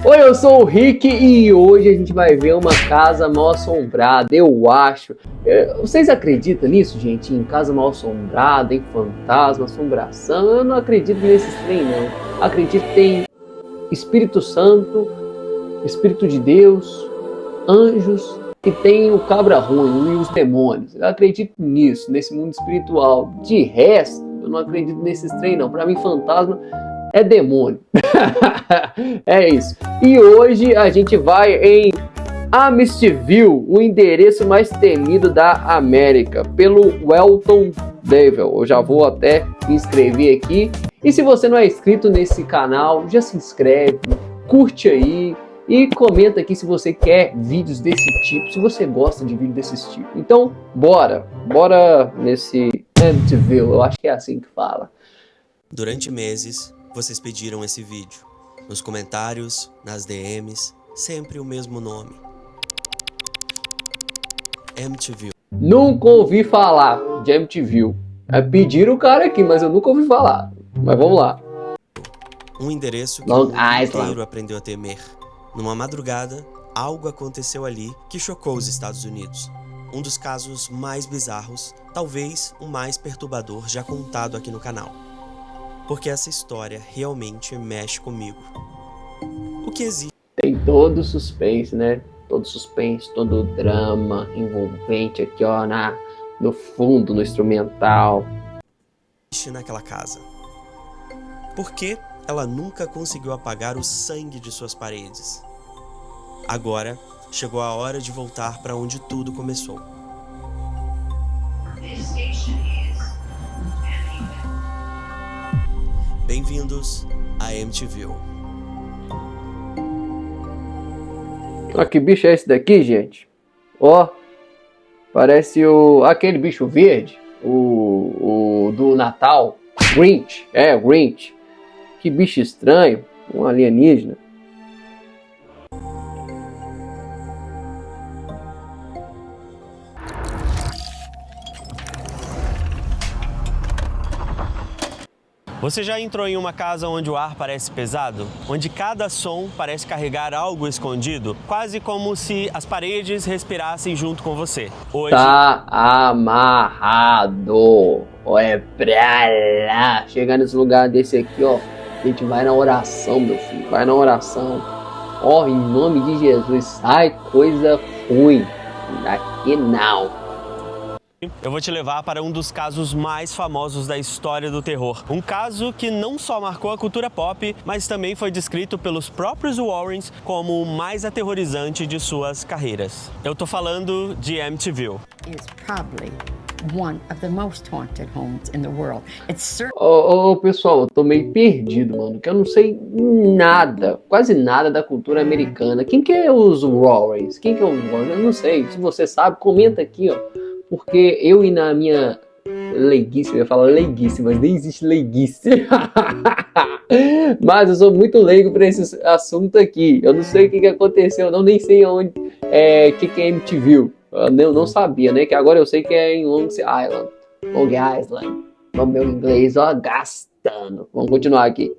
Oi, eu sou o Rick e hoje a gente vai ver uma casa mal assombrada, eu acho. Vocês acreditam nisso, gente? Em casa mal assombrada, em fantasma, assombração? Eu não acredito nesses trem, não. Acredito que tem Espírito Santo, Espírito de Deus, anjos e tem o cabra ruim e os demônios. Eu acredito nisso, nesse mundo espiritual. De resto, eu não acredito nesses trem, não. Pra mim, fantasma é demônio. É isso. E hoje a gente vai em Amityville, o endereço mais temido da América, pelo Welton Devil. Eu já vou até me inscrever aqui. E se você não é inscrito nesse canal, já se inscreve, curte aí e comenta aqui se você quer vídeos desse tipo, se você gosta de vídeos desse tipo. Então, bora nesse Amityville, eu acho que é assim que fala. Durante meses, vocês pediram esse vídeo. Nos comentários, nas DMs, sempre o mesmo nome. Amityville. Nunca ouvi falar de Amityville. Pediram o cara aqui, mas eu nunca ouvi falar. Mas vamos lá. Um endereço que Long o mundo Island. inteiro aprendeu a temer. Numa madrugada, algo aconteceu ali que chocou os Estados Unidos. Um dos casos mais bizarros, talvez o mais perturbador já contado aqui no canal. Porque essa história realmente mexe comigo. O que existe Tem todo suspense, né? Todo suspense, todo drama envolvente aqui, ó, no fundo, no instrumental. naquela casa? Por que ela nunca conseguiu apagar o sangue de suas paredes? Agora, chegou a hora de voltar para onde tudo começou. Bem-vindos a Amityville. Ó, que bicho é esse daqui, gente? Ó, parece aquele bicho verde, o do Natal, Grinch, Grinch. Que bicho estranho, um alienígena. Você já entrou em uma casa onde o ar parece pesado? Onde cada som parece carregar algo escondido? Quase como se as paredes respirassem junto com você. Hoje... Tá amarrado. Ó, é pra lá. Chegar nesse lugar desse aqui, ó. A gente vai na oração, meu filho. Vai na oração. Ó, em nome de Jesus. Sai coisa ruim. Daqui não. Eu vou te levar para um dos casos mais famosos da história do terror. Um caso que não só marcou a cultura pop, mas também foi descrito pelos próprios Warrens como o mais aterrorizante de suas carreiras. Eu tô falando de Amityville. Is probably one of the most haunted homes in the world. It's Pessoal, eu tô meio perdido, mano, que eu não sei nada, quase nada da cultura americana. Quem que é os Warrens? Quem que é os Warrens? Eu não sei. Se você sabe, comenta aqui, ó. Porque eu e na minha leiguice, eu ia falar leiguice, mas nem existe leiguice. Mas eu sou muito leigo para esse assunto aqui. Eu não sei o que aconteceu, eu nem sei onde, que é Amityville. Eu não sabia, né? Que agora eu sei que é em Long Island. Long Island. O meu inglês, ó, gastando. Vamos continuar aqui.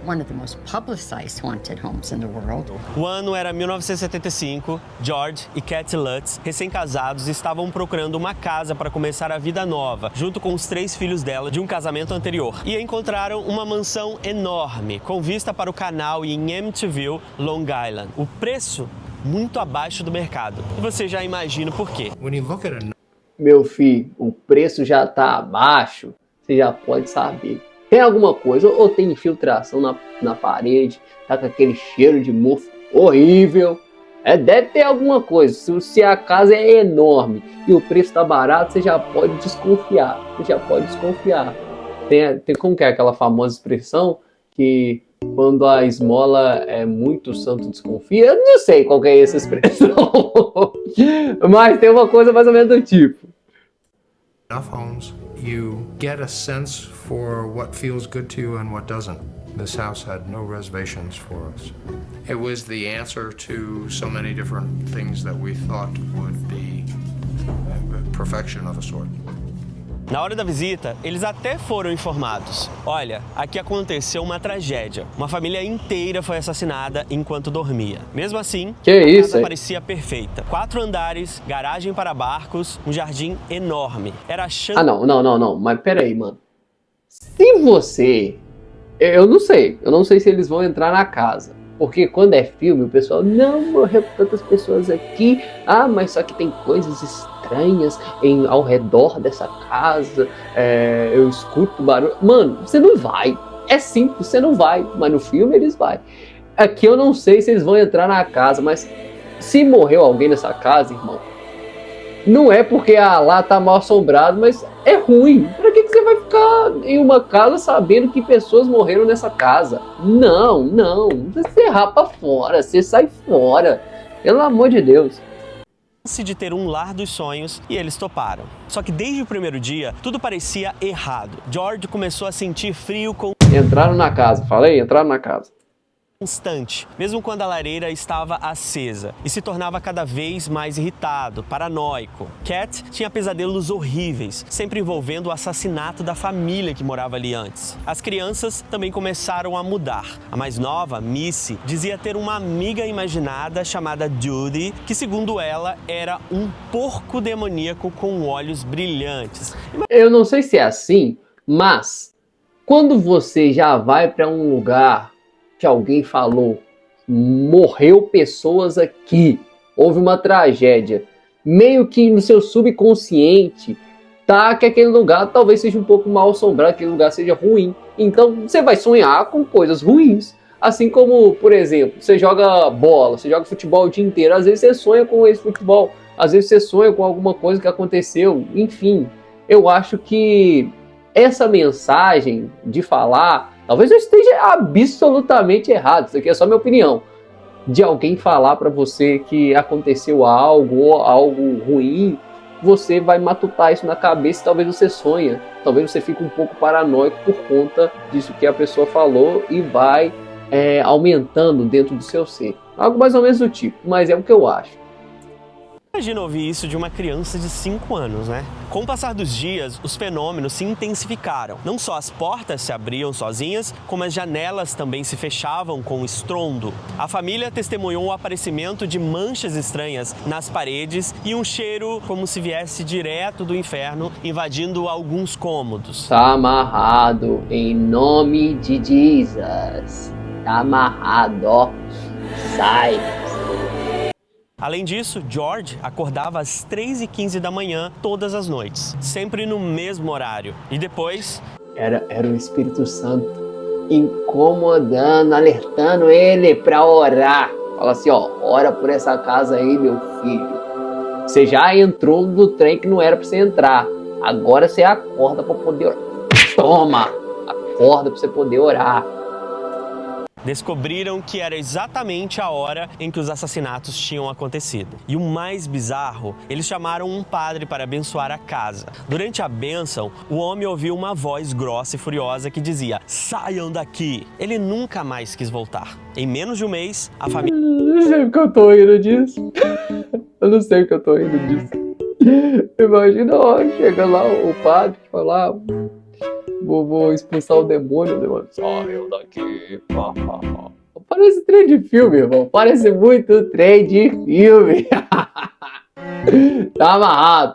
one of the most publicized haunted homes in the world. O ano era 1975. George e Kathy Lutz, recém-casados, estavam procurando uma casa para começar a vida nova, junto com os 3 filhos dela de um casamento anterior. E encontraram uma mansão enorme, com vista para o canal e em Amityville, Long Island. O preço muito abaixo do mercado. E você já imagina por quê. Meu filho, o preço já tá abaixo, você já pode saber. Tem alguma coisa, ou tem infiltração na parede, tá com aquele cheiro de mofo horrível. Deve ter alguma coisa. Se a casa é enorme e o preço tá barato, você já pode desconfiar. Tem como que é aquela famosa expressão que quando a esmola é muito, o santo desconfia? Eu não sei qual que é essa expressão. Mas tem uma coisa mais ou menos do tipo. Enough homes, you get a sense for what feels good to you and what doesn't. This house had no reservations for us. It was the answer to so many different things that we thought would be perfection of a sort. Na hora da visita, eles até foram informados. Olha, aqui aconteceu uma tragédia. Uma família inteira foi assassinada enquanto dormia. Mesmo assim, Que a isso, casa hein? parecia perfeita. 4 andares, garagem para barcos, um jardim enorme. Era a chance... Ah, não. Mas pera aí, mano. Se você... Eu não sei se eles vão entrar na casa. Porque quando é filme, o pessoal, não, morreu tantas pessoas aqui. Ah, mas só que tem coisas estranhas ao redor dessa casa. Eu escuto barulho. Mano, você não vai. É simples, você não vai. Mas no filme eles vão. Aqui eu não sei se eles vão entrar na casa, mas se morreu alguém nessa casa, irmão, não é porque lá tá mal assombrado, mas é ruim. Pra que você vai ficar em uma casa sabendo que pessoas morreram nessa casa? Não. Você rapa fora, você sai fora. Pelo amor de Deus. de ter um lar dos sonhos e eles toparam. Só que desde o primeiro dia, tudo parecia errado. George começou a sentir frio Entraram na casa, entraram na casa. constante, mesmo quando a lareira estava acesa, e se tornava cada vez mais irritado, paranoico. Cat tinha pesadelos horríveis, sempre envolvendo o assassinato da família que morava ali antes. As crianças também começaram a mudar. A mais nova, Missy, dizia ter uma amiga imaginada chamada Judy, que segundo ela era um porco demoníaco com olhos brilhantes. Eu não sei se é assim, mas quando você já vai para um lugar que alguém falou, morreu pessoas aqui, houve uma tragédia, meio que no seu subconsciente tá que aquele lugar talvez seja um pouco mal assombrado, aquele lugar seja ruim, então você vai sonhar com coisas ruins. Assim como, por exemplo, você joga bola, você joga futebol o dia inteiro, às vezes você sonha com esse futebol, às vezes você sonha com alguma coisa que aconteceu, enfim. Eu acho que essa mensagem de falar, talvez eu esteja absolutamente errado, isso aqui é só minha opinião, de alguém falar para você que aconteceu algo ou algo ruim, você vai matutar isso na cabeça e talvez você sonha, talvez você fique um pouco paranoico por conta disso que a pessoa falou e vai aumentando dentro do seu ser. Algo mais ou menos do tipo, mas é o que eu acho. Imagina ouvir isso de uma criança de 5 anos, né? Com o passar dos dias, os fenômenos se intensificaram. Não só as portas se abriam sozinhas, como as janelas também se fechavam com estrondo. A família testemunhou o aparecimento de manchas estranhas nas paredes e um cheiro como se viesse direto do inferno, invadindo alguns cômodos. Tá amarrado em nome de Jesus. Tá amarrado, ó. Sai. Além disso, George acordava às 3h15 da manhã todas as noites, sempre no mesmo horário. E depois... Era o Espírito Santo incomodando, alertando ele pra orar. Fala assim, ó, ora por essa casa aí, meu filho. Você já entrou no trem que não era pra você entrar. Agora você acorda pra poder orar. Toma! Acorda pra você poder orar. Descobriram que era exatamente a hora em que os assassinatos tinham acontecido. E o mais bizarro, eles chamaram um padre para abençoar a casa. Durante a bênção, o homem ouviu uma voz grossa e furiosa que dizia: "Saiam daqui!" Ele nunca mais quis voltar. Em menos de um mês, a família... Eu não sei o que eu tô rindo disso. Eu não sei o que eu tô rindo disso. Imagina, ó, chega lá o padre falar... Vou expulsar o demônio saiu daqui. Parece trem de filme, irmão. Parece muito trem de filme. Tá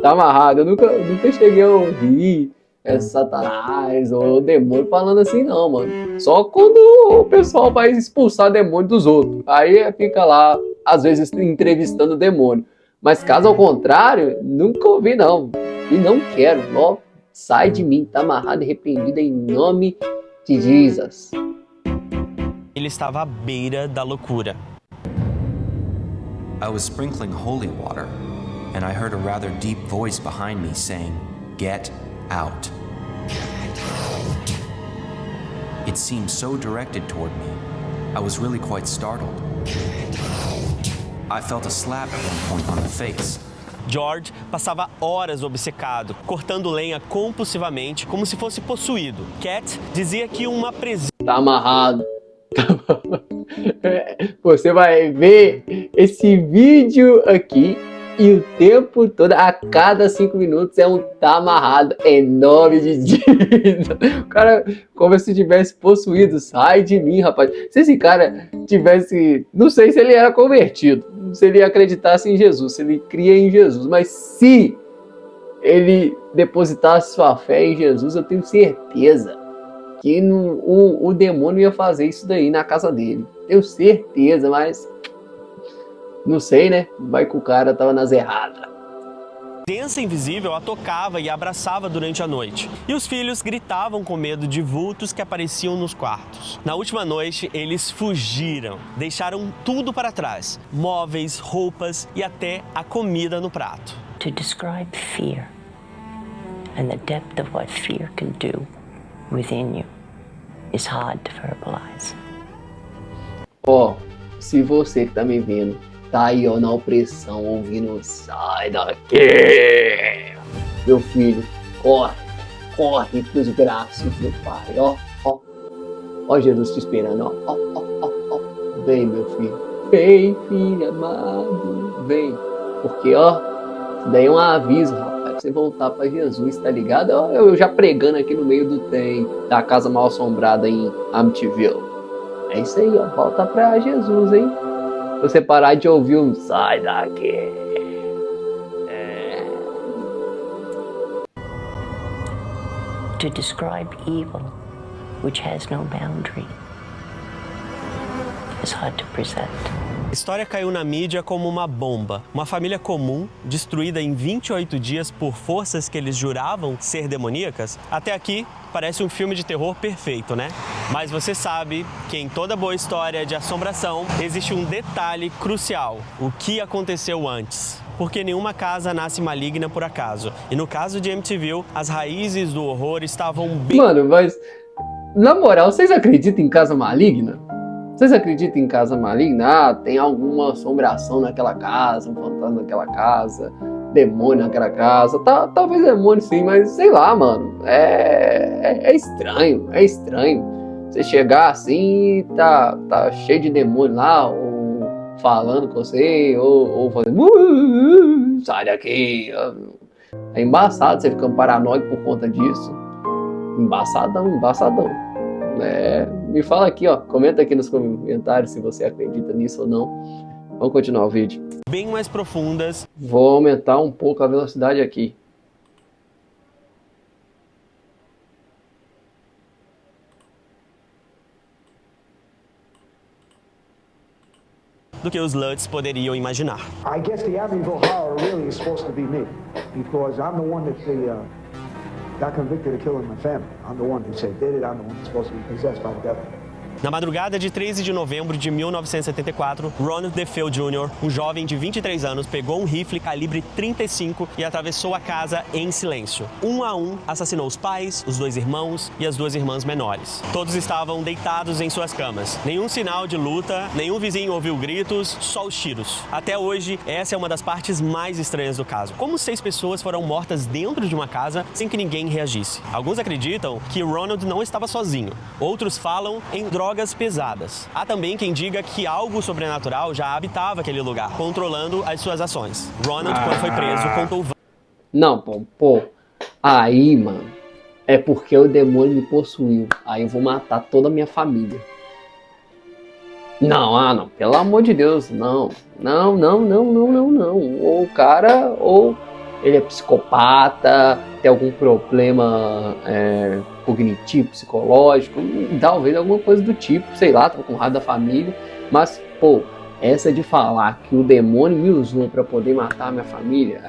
amarrado. Eu nunca cheguei a ouvir Satanás ou demônio falando assim, não, mano. Só quando o pessoal vai expulsar demônio dos outros. Aí fica lá, às vezes, entrevistando o demônio. Mas caso ao contrário, nunca ouvi, não. E não quero, ó. Sai de mim, tá amarrado e repreendido em nome de Jesus. Ele estava à beira da loucura. I was sprinkling holy water, and I heard a rather deep voice behind me saying, "Get out." It seemed so directed toward me. I was really quite startled. I felt a slap at one point on the face. George passava horas obcecado, cortando lenha compulsivamente, como se fosse possuído. Cat dizia que uma presença... Tá amarrado. Você vai ver esse vídeo aqui E o tempo todo, a cada 5 minutos, é um tá amarrado. Em nome de Jesus. O cara, como se tivesse possuído. Sai de mim, rapaz. Se esse cara tivesse... Não sei se ele era convertido. Se ele acreditasse em Jesus. Se ele cria em Jesus. Mas se ele depositasse sua fé em Jesus, eu tenho certeza que o demônio ia fazer isso daí na casa dele. Tenho certeza, mas... Não sei, né? Vai que o cara tava nas erradas. A presença invisível a tocava e a abraçava durante a noite. E os filhos gritavam com medo de vultos que apareciam nos quartos. Na última noite, eles fugiram. Deixaram tudo para trás. Móveis, roupas e até a comida no prato. To describe fear and the depth of what fear can do within you is hard to verbalize. Ó, se você que tá me vendo, tá aí, ó, na opressão, ouvindo, sai daqui, meu filho, corre pros braços do Pai, ó Jesus te esperando, ó, vem, meu filho, vem, filho amado, vem, porque, ó, isso daí é um aviso, rapaz, pra você voltar pra Jesus, tá ligado? Ó, eu já pregando aqui no meio do trem, da casa mal assombrada em Amityville, é isso aí, ó, volta pra Jesus, hein? Se você parar de ouvir um sai daqui. To describe evil, which has no boundary, is hard to present. A história caiu na mídia como uma bomba. Uma família comum, destruída em 28 dias por forças que eles juravam ser demoníacas. Até aqui, parece um filme de terror perfeito, né? Mas você sabe que em toda boa história de assombração, existe um detalhe crucial. O que aconteceu antes? Porque nenhuma casa nasce maligna por acaso. E no caso de Amityville, as raízes do horror estavam bem... Mano, mas... Na moral, vocês acreditam em casa maligna? Vocês acreditam em casa maligna? Ah, tem alguma assombração naquela casa, um fantasma naquela casa, demônio naquela casa. Talvez demônio sim, mas sei lá, mano. É estranho, é estranho. Você chegar assim e tá cheio de demônio lá, ou falando com você, ou fazendo... Sai daqui. É embaçado você ficando paranoico por conta disso. Embaçadão. Me fala aqui, ó, comenta aqui nos comentários se você acredita nisso ou não. Vamos continuar o vídeo. Bem mais profundas. Vou aumentar um pouco a velocidade aqui. Do que os Lutz poderiam imaginar. I guess the Amityville Horror really is supposed to be me, because I'm the one that got convicted of killing my family. I'm the one who said did it. I'm the one that's supposed to be possessed by the devil. Na madrugada de 13 de novembro de 1974, Ronald DeFeo Jr., um jovem de 23 anos, pegou um rifle calibre 35 e atravessou a casa em silêncio. Um a um, assassinou os pais, os 2 irmãos e as 2 irmãs menores. Todos estavam deitados em suas camas. Nenhum sinal de luta, nenhum vizinho ouviu gritos, só os tiros. Até hoje, essa é uma das partes mais estranhas do caso. Como 6 pessoas foram mortas dentro de uma casa sem que ninguém reagisse? Alguns acreditam que Ronald não estava sozinho. Outros falam em drogas pesadas. Há também quem diga que algo sobrenatural já habitava aquele lugar, controlando as suas ações. Ronald, quando foi preso, contou... Não, pô. Aí, mano, é porque o demônio me possuiu. Aí eu vou matar toda a minha família. Não, pelo amor de Deus, não. Ou o cara, ou ele é psicopata, tem algum problema cognitivo, psicológico, talvez alguma coisa do tipo, sei lá, tô com raiva da família, mas, pô, essa de falar que o demônio me usou pra poder matar a minha família,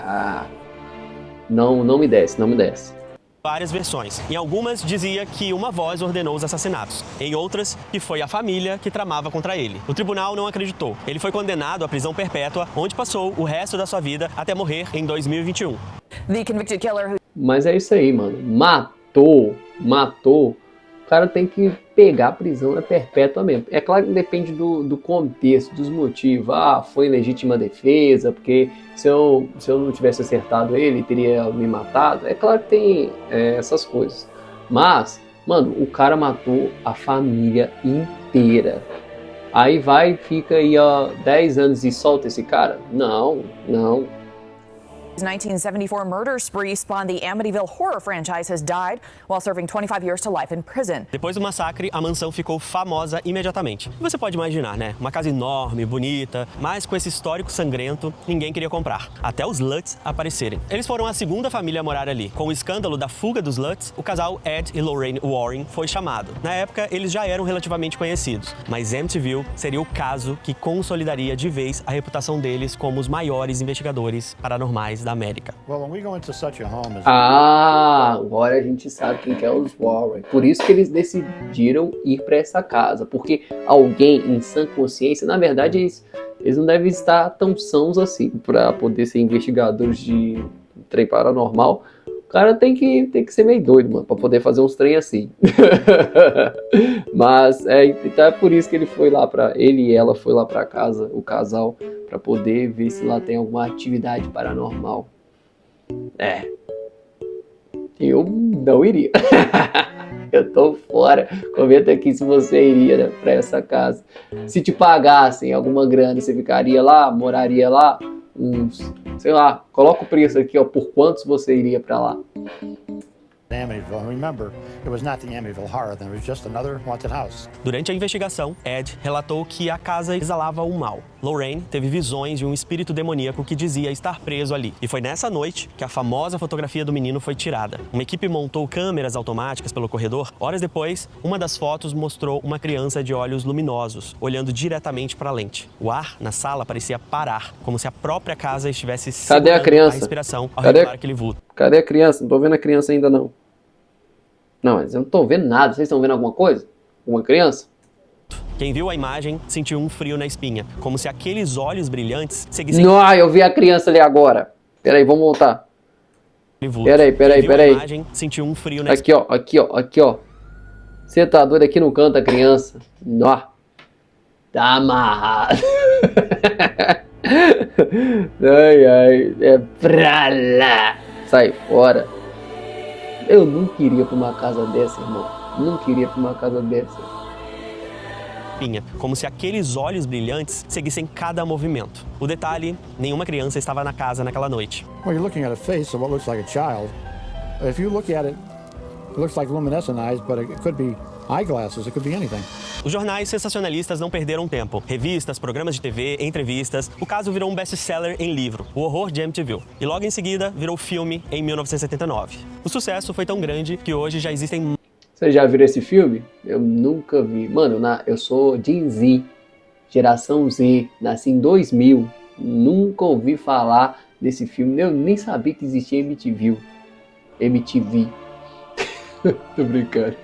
não me desce. Várias versões. Em algumas, dizia que uma voz ordenou os assassinatos. Em outras, que foi a família que tramava contra ele. O tribunal não acreditou. Ele foi condenado à prisão perpétua, onde passou o resto da sua vida até morrer em 2021. Mas é isso aí, mano. Matou. O cara tem que pegar a prisão perpétua mesmo. É claro que depende do contexto, dos motivos. Foi legítima defesa, porque se eu não tivesse acertado ele teria me matado. É claro que tem essas coisas. Mas, mano, o cara matou a família inteira. Aí fica aí 10 anos e solta esse cara? Não. 1974 murder spree spawned the Amityville horror franchise has died while serving 25 years to life in prison. Depois do massacre, a mansão ficou famosa imediatamente. E você pode imaginar, né? Uma casa enorme, bonita, mas com esse histórico sangrento, ninguém queria comprar. Até os Lutz aparecerem. Eles foram a segunda família a morar ali. Com o escândalo da fuga dos Lutz, o casal Ed e Lorraine Warren foi chamado. Na época, eles já eram relativamente conhecidos, mas Amityville seria o caso que consolidaria de vez a reputação deles como os maiores investigadores paranormais da América. Agora a gente sabe quem que é os Warren. Por isso que eles decidiram ir para essa casa, porque alguém em sã consciência, na verdade, eles não devem estar tão sãos assim para poder ser investigadores de trem paranormal. O cara tem que ser meio doido, mano, pra poder fazer uns trem assim. Mas então é por isso que ele e ela foi lá pra casa, o casal, pra poder ver se lá tem alguma atividade paranormal. Eu não iria. Eu tô fora. Comenta aqui se você iria, né, pra essa casa. Se te pagassem alguma grana, você ficaria lá, moraria lá? Sei lá, coloca o preço aqui, ó, por quantos você iria pra lá. Durante a investigação, Ed relatou que a casa exalava o mal. Lorraine teve visões de um espírito demoníaco que dizia estar preso ali. E foi nessa noite que a famosa fotografia do menino foi tirada. Uma equipe montou câmeras automáticas pelo corredor. Horas depois, uma das fotos mostrou uma criança de olhos luminosos, olhando diretamente para a lente. O ar na sala parecia parar, como se a própria casa estivesse segurando a respiração ao revelar aquele vulto. Cadê a criança? Não tô vendo a criança ainda não. Não, mas eu não tô vendo nada. Vocês estão vendo alguma coisa? Uma criança? Quem viu a imagem sentiu um frio na espinha, como se aqueles olhos brilhantes seguissem... Não, eu vi a criança ali agora. Peraí, vamos voltar. Peraí. A imagem sentiu um frio na espinha. Aqui, ó. Você tá doido? Aqui no canto a criança. Nó. Tá amarrado. Ai. É pra lá. Sai fora. Eu não queria pra uma casa dessa, irmão. Não queria pra uma casa dessa. Como se aqueles olhos brilhantes seguissem cada movimento. O detalhe, nenhuma criança estava na casa naquela noite. Well, you're looking at a face of what looks like a child. If you look at it, it looks like luminescent eyes, but it could be eyeglasses, it could be anything. Os jornais sensacionalistas não perderam tempo. Revistas, programas de TV, entrevistas. O caso virou um best-seller em livro, O Horror de Amityville. E logo em seguida, virou filme em 1979. O sucesso foi tão grande que hoje já existem... Vocês já viram esse filme? Eu nunca vi. Mano, eu sou Gen Z, geração Z, nasci em 2000. Nunca ouvi falar desse filme. Eu nem sabia que existia MTV. Tô brincando.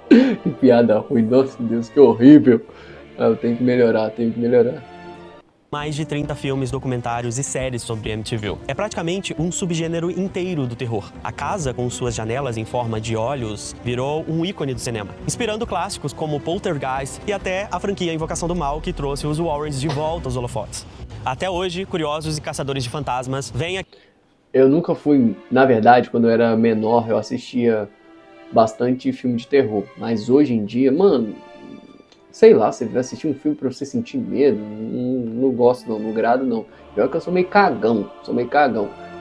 Que piada ruim. Nossa Deus, que horrível. Eu tenho que melhorar. Mais de 30 filmes, documentários e séries sobre Amityville. É praticamente um subgênero inteiro do terror. A casa, com suas janelas em forma de olhos, virou um ícone do cinema, inspirando clássicos como Poltergeist e até a franquia Invocação do Mal, que trouxe os Warrens de volta aos holofotes. Até hoje, curiosos e caçadores de fantasmas vêm aqui... Eu nunca fui... Na verdade, quando eu era menor, eu assistia bastante filme de terror. Mas hoje em dia, mano... Sei lá, você vai assistir um filme pra você sentir medo, não gosto não grado não. Pior que eu sou meio cagão.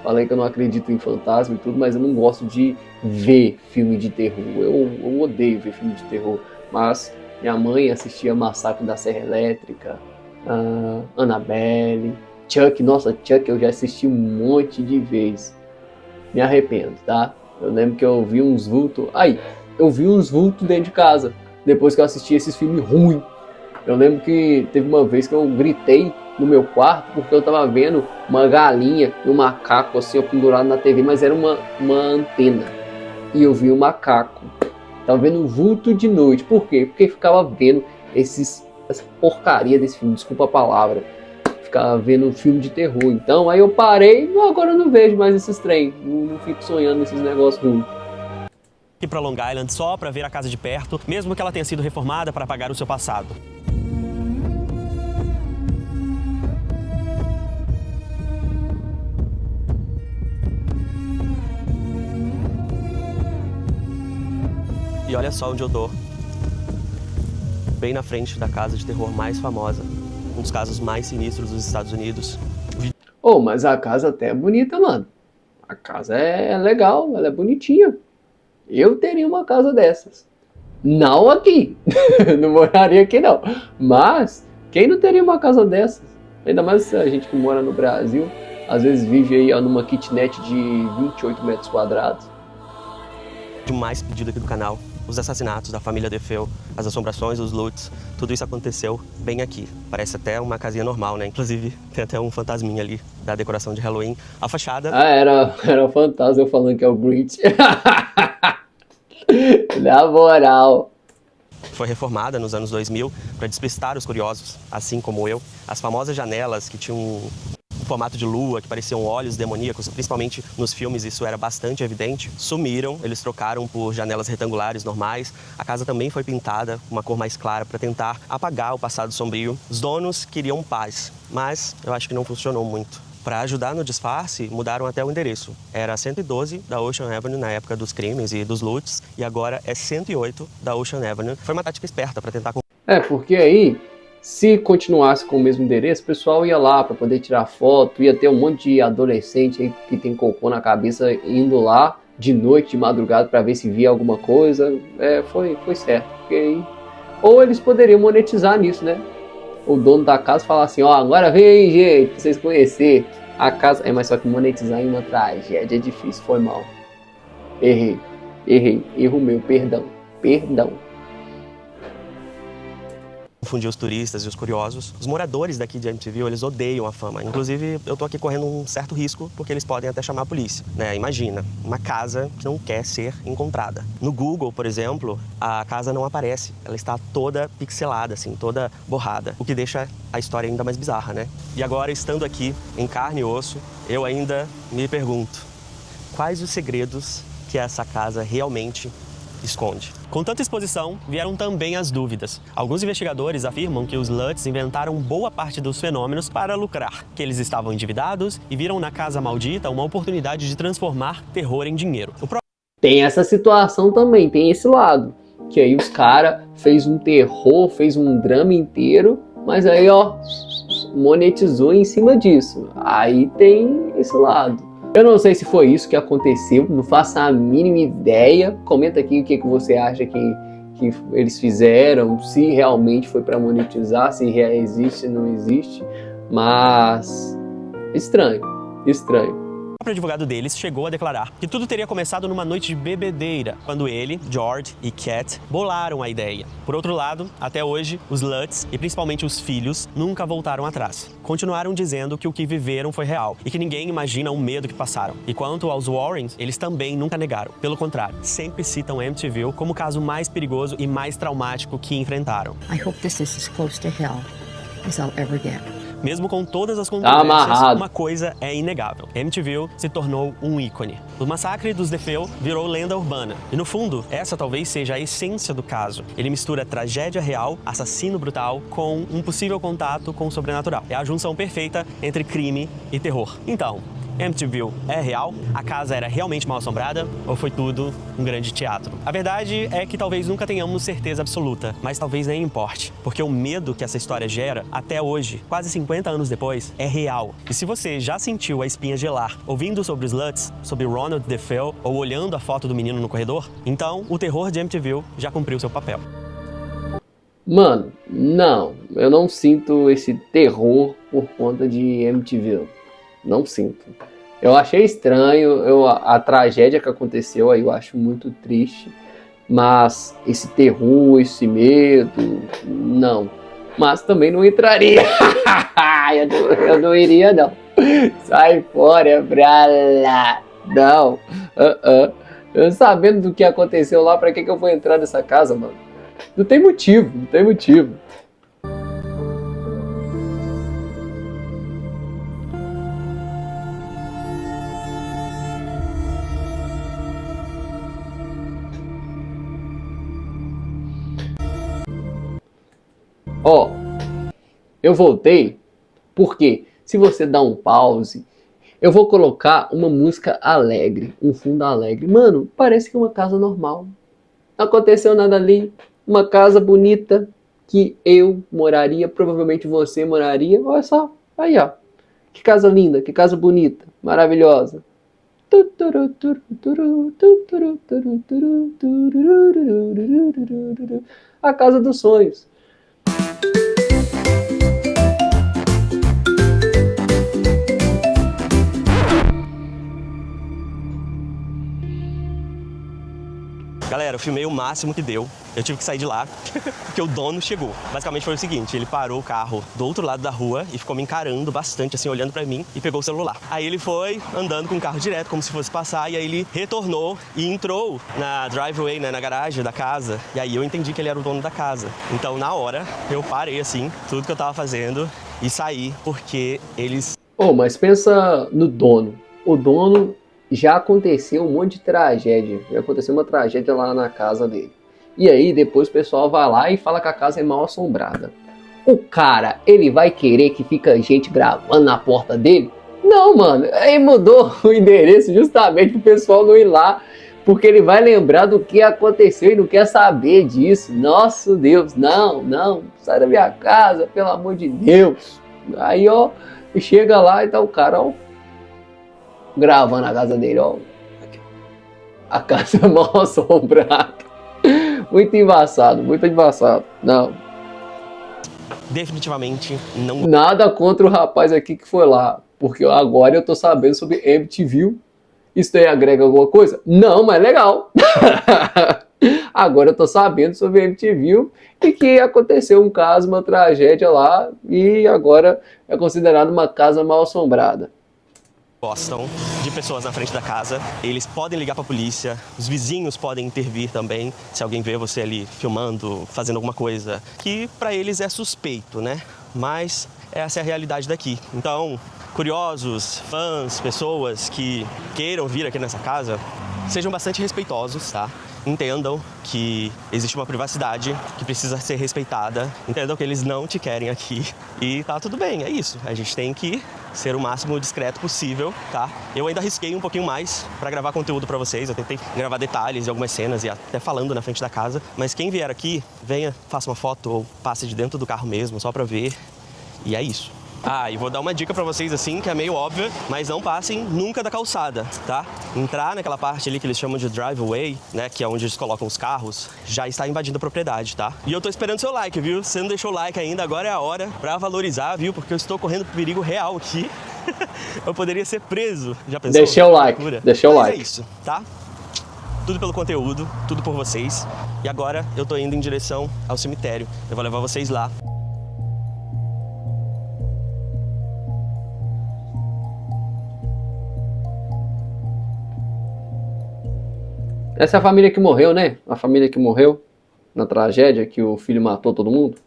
Falei que eu não acredito em fantasma e tudo, mas eu não gosto de ver filme de terror. Eu odeio ver filme de terror. Mas minha mãe assistia Massacre da Serra Elétrica, Annabelle, Chuck. Nossa, Chuck eu já assisti um monte de vezes. Me arrependo, tá? Eu lembro que eu vi uns vultos. Eu vi uns vultos dentro de casa. Depois que eu assisti esses filmes ruins. Eu lembro que teve uma vez que eu gritei no meu quarto porque eu tava vendo uma galinha e um macaco assim, pendurado na TV, mas era uma antena. E eu vi um macaco. Tava vendo um vulto de noite. Por quê? Porque ficava vendo essa porcaria desse filme, desculpa a palavra. Ficava vendo um filme de terror. Então aí eu parei e agora eu não vejo mais esses trem. Não fico sonhando nesses negócios ruins. E para Long Island só para ver a casa de perto, mesmo que ela tenha sido reformada para apagar o seu passado. E olha só onde eu tô. Bem na frente da casa de terror mais famosa, um dos casos mais sinistros dos Estados Unidos. Mas a casa até é bonita, mano. A casa é legal, ela é bonitinha. Eu teria uma casa dessas. Não aqui. Não moraria aqui não. Mas, quem não teria uma casa dessas? Ainda mais a gente que mora no Brasil. Às vezes vive aí numa kitnet de 28 metros quadrados. O mais pedido aqui do canal, os assassinatos da família DeFeo, as assombrações, os loots, tudo isso aconteceu bem aqui. Parece até uma casinha normal, né? Inclusive, tem até um fantasminha ali da decoração de Halloween. A fachada... Ah, era o fantasma eu falando que é o Grinch. Na moral. Foi reformada nos anos 2000 para despistar os curiosos, assim como eu. As famosas janelas que tinham um formato de lua, que pareciam olhos demoníacos, principalmente nos filmes isso era bastante evidente, sumiram, eles trocaram por janelas retangulares normais. A casa também foi pintada com uma cor mais clara para tentar apagar o passado sombrio. Os donos queriam paz, mas eu acho que não funcionou muito. Para ajudar no disfarce, mudaram até o endereço. Era 112 da Ocean Avenue na época dos crimes e dos loots, e agora é 108 da Ocean Avenue. Foi uma tática esperta para tentar... Porque aí, se continuasse com o mesmo endereço, o pessoal ia lá para poder tirar foto, ia ter um monte de adolescente aí que tem cocô na cabeça indo lá de noite, de madrugada, para ver se via alguma coisa. Foi certo. Porque aí... Ou eles poderiam monetizar nisso, né? O dono da casa falar assim, agora vem aí, gente, pra vocês conhecerem a casa. Mas só que monetizar em uma tragédia é difícil, foi mal. Errei, erro meu, perdão. Confundir os turistas e os curiosos. Os moradores daqui de Amityville, eles odeiam a fama. Inclusive, eu tô aqui correndo um certo risco, porque eles podem até chamar a polícia, né? Imagina, uma casa que não quer ser encontrada. No Google, por exemplo, a casa não aparece. Ela está toda pixelada, assim, toda borrada. O que deixa a história ainda mais bizarra, né? E agora, estando aqui, em carne e osso, eu ainda me pergunto, quais os segredos que essa casa realmente esconde? Com tanta exposição, vieram também as dúvidas. Alguns investigadores afirmam que os Lutz inventaram boa parte dos fenômenos para lucrar, que eles estavam endividados e viram na casa maldita uma oportunidade de transformar terror em dinheiro. Tem essa situação também, tem esse lado. Que aí os caras fez um terror, fez um drama inteiro, mas aí monetizou em cima disso. Aí tem esse lado. Eu não sei se foi isso que aconteceu, não faço a mínima ideia. Comenta aqui o que você acha que eles fizeram, se realmente foi para monetizar, se existe, não existe. Mas estranho. O próprio advogado deles chegou a declarar que tudo teria começado numa noite de bebedeira, quando ele, George e Cat bolaram a ideia. Por outro lado, até hoje, os Lutz, e principalmente os filhos, nunca voltaram atrás. Continuaram dizendo que o que viveram foi real e que ninguém imagina o medo que passaram. E quanto aos Warrens, eles também nunca negaram. Pelo contrário, sempre citam Amityville como o caso mais perigoso e mais traumático que enfrentaram. I hope this is as close to hell as I'll ever get. Mesmo com todas as controvérsias, amarrado. uma coisa é inegável. Amityville se tornou um ícone. O massacre dos DeFeo virou lenda urbana. E no fundo, essa talvez seja a essência do caso. Ele mistura tragédia real, assassino brutal, com um possível contato com o sobrenatural. É a junção perfeita entre crime e terror. Então, Amityville é real? A casa era realmente mal assombrada? Ou foi tudo um grande teatro? A verdade é que talvez nunca tenhamos certeza absoluta, mas talvez nem importe, porque o medo que essa história gera, até hoje, quase 50 anos depois, é real. E se você já sentiu a espinha gelar ouvindo sobre os Lutz, sobre Ronald DeFeo ou olhando a foto do menino no corredor, então o terror de Amityville já cumpriu seu papel. Mano, não, eu não sinto esse terror por conta de Amityville. Não sinto. Eu achei estranho, a tragédia que aconteceu aí eu acho muito triste, mas esse terror, esse medo, não. Mas também não entraria. eu não iria não. Sai fora pra lá. Não. Eu sabendo do que aconteceu lá, pra que eu vou entrar nessa casa, mano? Não tem motivo. Eu voltei porque se você dá um pause, eu vou colocar uma música alegre, um fundo alegre. Mano, parece que é uma casa normal. Não aconteceu nada ali. Uma casa bonita que eu moraria, provavelmente você moraria. Olha só, aí ó. Que casa linda, que casa bonita, maravilhosa. A Casa dos Sonhos. Galera, eu filmei o máximo que deu. Eu tive que sair de lá, porque o dono chegou. Basicamente foi o seguinte, ele parou o carro do outro lado da rua e ficou me encarando bastante, assim, olhando pra mim, e pegou o celular. Aí ele foi andando com o carro direto, como se fosse passar, e aí ele retornou e entrou na driveway, né, na garagem da casa, e aí eu entendi que ele era o dono da casa. Então, na hora, eu parei, assim, tudo que eu tava fazendo e saí, porque eles... Oh, mas pensa no dono. O dono... Já aconteceu um monte de tragédia. Já aconteceu uma tragédia lá na casa dele. E aí depois o pessoal vai lá e fala que a casa é mal assombrada. O cara, ele vai querer que fica gente gravando na porta dele? Não, mano. Ele mudou o endereço justamente pro pessoal não ir lá. Porque ele vai lembrar do que aconteceu e não quer saber disso. Nossa Deus, não. Sai da minha casa, pelo amor de Deus. Aí, ó, chega lá e tá o cara, ó, gravando a casa dele, ó. A casa mal assombrada. Muito embaçado. Não. Definitivamente não... Nada contra o rapaz aqui que foi lá. Porque agora eu tô sabendo sobre MTV. Isso aí agrega alguma coisa? Não, mas é legal. Agora eu tô sabendo sobre MTV e que aconteceu um caso, uma tragédia lá. E agora é considerado uma casa mal assombrada. Gostam de pessoas na frente da casa, eles podem ligar para a polícia, os vizinhos podem intervir também, se alguém vê você ali filmando, fazendo alguma coisa, que para eles é suspeito, né? Mas essa é a realidade daqui. Então, curiosos, fãs, pessoas que queiram vir aqui nessa casa, sejam bastante respeitosos, tá? Entendam que existe uma privacidade que precisa ser respeitada, entendam que eles não te querem aqui e tá tudo bem, é isso. A gente tem que ser o máximo discreto possível, tá? Eu ainda arrisquei um pouquinho mais pra gravar conteúdo pra vocês, eu tentei gravar detalhes de algumas cenas e até falando na frente da casa, mas quem vier aqui, venha, faça uma foto ou passe de dentro do carro mesmo, só pra ver, e é isso. Ah, e vou dar uma dica pra vocês assim, que é meio óbvia, mas não passem nunca da calçada, tá? Entrar naquela parte ali que eles chamam de driveway, né, que é onde eles colocam os carros, já está invadindo a propriedade, tá? E eu tô esperando seu like, viu? Se você não deixou o like ainda, agora é a hora pra valorizar, viu? Porque eu estou correndo perigo real aqui. Eu poderia ser preso, já pensou? Deixa o like, deixa o like. É isso, tá? Tudo pelo conteúdo, tudo por vocês. E agora eu tô indo em direção ao cemitério. Eu vou levar vocês lá. Essa é a família que morreu, né? A família que morreu na tragédia, que o filho matou todo mundo.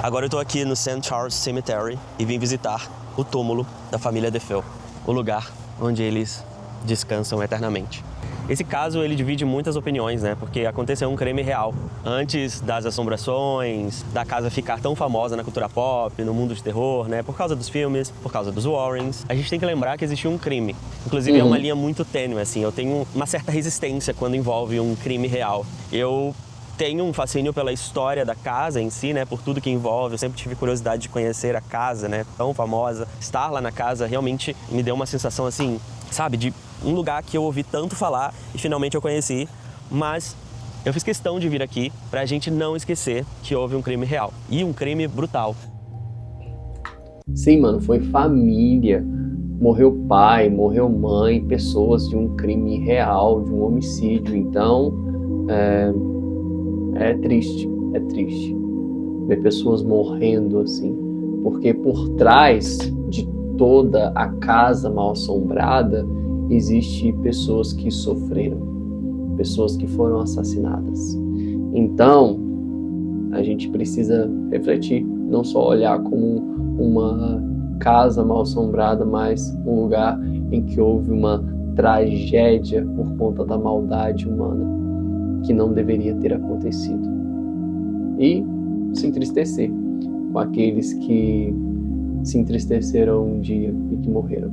Agora eu tô aqui no St. Charles Cemetery e vim visitar o túmulo da família DeFeo, o lugar onde eles descansam eternamente. Esse caso, ele divide muitas opiniões, né? Porque aconteceu um crime real. Antes das assombrações, da casa ficar tão famosa na cultura pop, no mundo de terror, né? Por causa dos filmes, por causa dos Warrens. A gente tem que lembrar que existiu um crime. Inclusive, é uma linha muito tênue, assim. Eu tenho uma certa resistência quando envolve um crime real. Eu tenho um fascínio pela história da casa em si, né? Por tudo que envolve. Eu sempre tive curiosidade de conhecer a casa, né? Tão famosa. Estar lá na casa realmente me deu uma sensação, assim, sabe? De um lugar que eu ouvi tanto falar e finalmente eu conheci. Mas eu fiz questão de vir aqui pra gente não esquecer que houve um crime real. E um crime brutal. Sim, mano, foi família. Morreu pai, morreu mãe, pessoas de um crime real, de um homicídio. Então, é triste ver pessoas morrendo assim, porque por trás de toda a casa mal assombrada existe pessoas que sofreram, pessoas que foram assassinadas. Então, a gente precisa refletir, não só olhar como uma casa mal assombrada, mas um lugar em que houve uma tragédia por conta da maldade humana que não deveria ter acontecido. E se entristecer com aqueles que se entristeceram um dia e que morreram.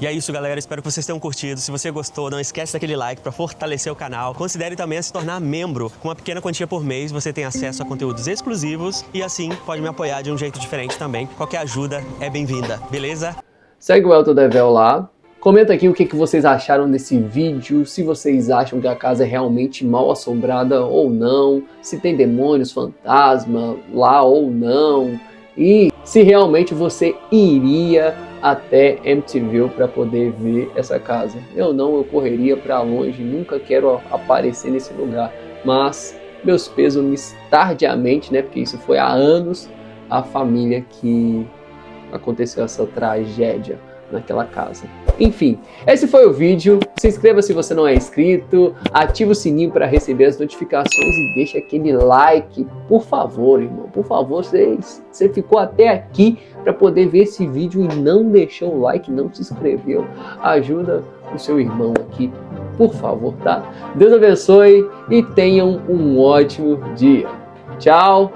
E é isso, galera. Espero que vocês tenham curtido. Se você gostou, não esquece daquele like para fortalecer o canal. Considere também se tornar membro. Com uma pequena quantia por mês, você tem acesso a conteúdos exclusivos e assim pode me apoiar de um jeito diferente também. Qualquer ajuda é bem-vinda, beleza? Segue o Elton Devel lá. Comenta aqui o que vocês acharam desse vídeo, se vocês acham que a casa é realmente mal assombrada ou não, se tem demônios, fantasma lá ou não, e se realmente você iria até Amityville para poder ver essa casa. Eu não, eu correria para longe, nunca quero aparecer nesse lugar, mas meus pêsames tardiamente, né, porque isso foi há anos, a família que aconteceu essa tragédia naquela casa. Enfim, esse foi o vídeo. Se inscreva se você não é inscrito, ativa o sininho para receber as notificações e deixa aquele like, por favor, irmão. Por favor, você ficou até aqui para poder ver esse vídeo e não deixou o like, não se inscreveu. Ajuda o seu irmão aqui, por favor, tá? Deus abençoe e tenham um ótimo dia. Tchau!